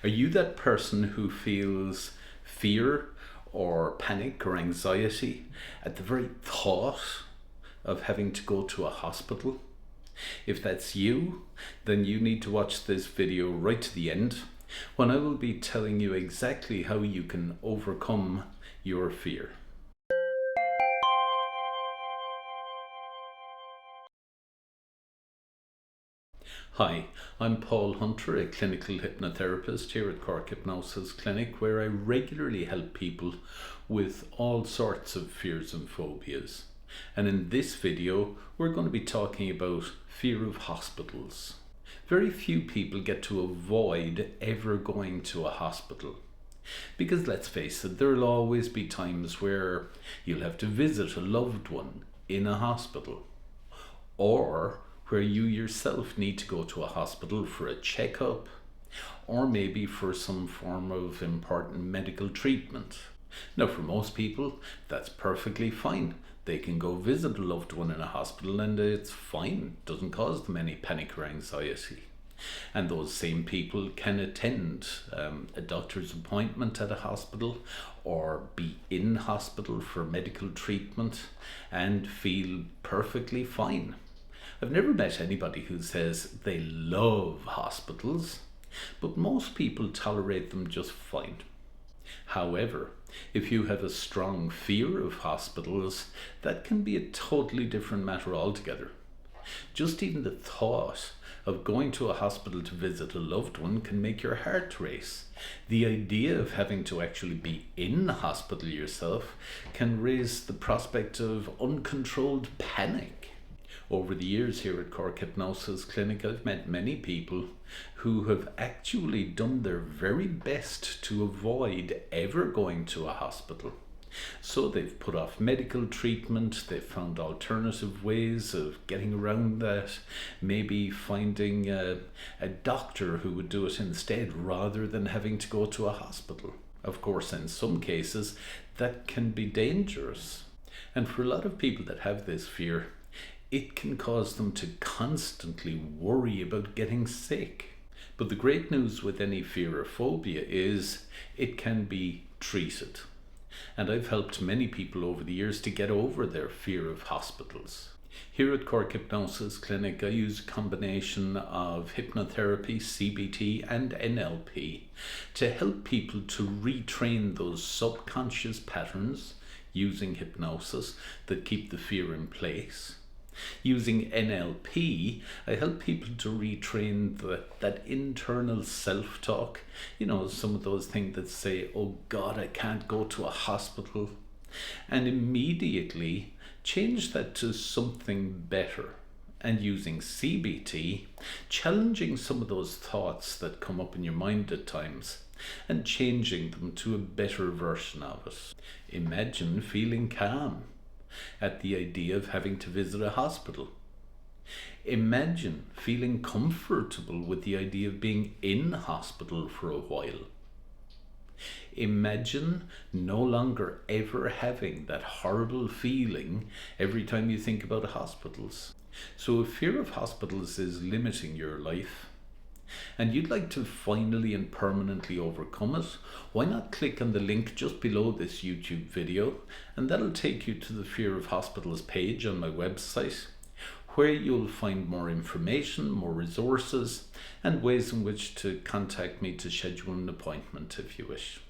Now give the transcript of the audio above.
Are you that person who feels fear or panic or anxiety at the very thought of having to go to a hospital? If that's you, then you need to watch this video right to the end, when I will be telling you exactly how you can overcome your fear. Hi, I'm Paul Hunter, a clinical hypnotherapist here at Cork Hypnosis Clinic, where I regularly help people with all sorts of fears and phobias. And in this video, we're going to be talking about fear of hospitals. Very few people get to avoid ever going to a hospital. Because let's face it, there'll always be times where you'll have to visit a loved one in a hospital, or where you yourself need to go to a hospital for a checkup, or maybe for some form of important medical treatment. Now, for most people, that's perfectly fine. They can go visit a loved one in a hospital and it's fine. It doesn't cause them any panic or anxiety. And those same people can attend a doctor's appointment at a hospital or be in hospital for medical treatment and feel perfectly fine. I've never met anybody who says they love hospitals, but most people tolerate them just fine. However, if you have a strong fear of hospitals, that can be a totally different matter altogether. Just even the thought of going to a hospital to visit a loved one can make your heart race. The idea of having to actually be in the hospital yourself can raise the prospect of uncontrolled panic. Over the years here at Cork Hypnosis Clinic, I've met many people who have actually done their very best to avoid ever going to a hospital. So they've put off medical treatment, they've found alternative ways of getting around that, maybe finding a doctor who would do it instead rather than having to go to a hospital. Of course, in some cases, that can be dangerous. And for a lot of people that have this fear, it can cause them to constantly worry about getting sick. But the great news with any fear or phobia is it can be treated. And I've helped many people over the years to get over their fear of hospitals. Here at Cork Hypnosis Clinic, I use a combination of hypnotherapy, CBT and NLP to help people to retrain those subconscious patterns using hypnosis that keep the fear in place. Using NLP, I help people to retrain that internal self-talk. You know, some of those things that say, oh God, I can't go to a hospital. And immediately change that to something better. And using CBT, challenging some of those thoughts that come up in your mind at times and changing them to a better version of it. Imagine feeling calm at the idea of having to visit a hospital. Imagine feeling comfortable with the idea of being in hospital for a while. Imagine no longer ever having that horrible feeling every time you think about hospitals. So if fear of hospitals is limiting your life, and you'd like to finally and permanently overcome it, why not click on the link just below this YouTube video, and that'll take you to the Fear of Hospitals page on my website, where you'll find more information, more resources, and ways in which to contact me to schedule an appointment if you wish.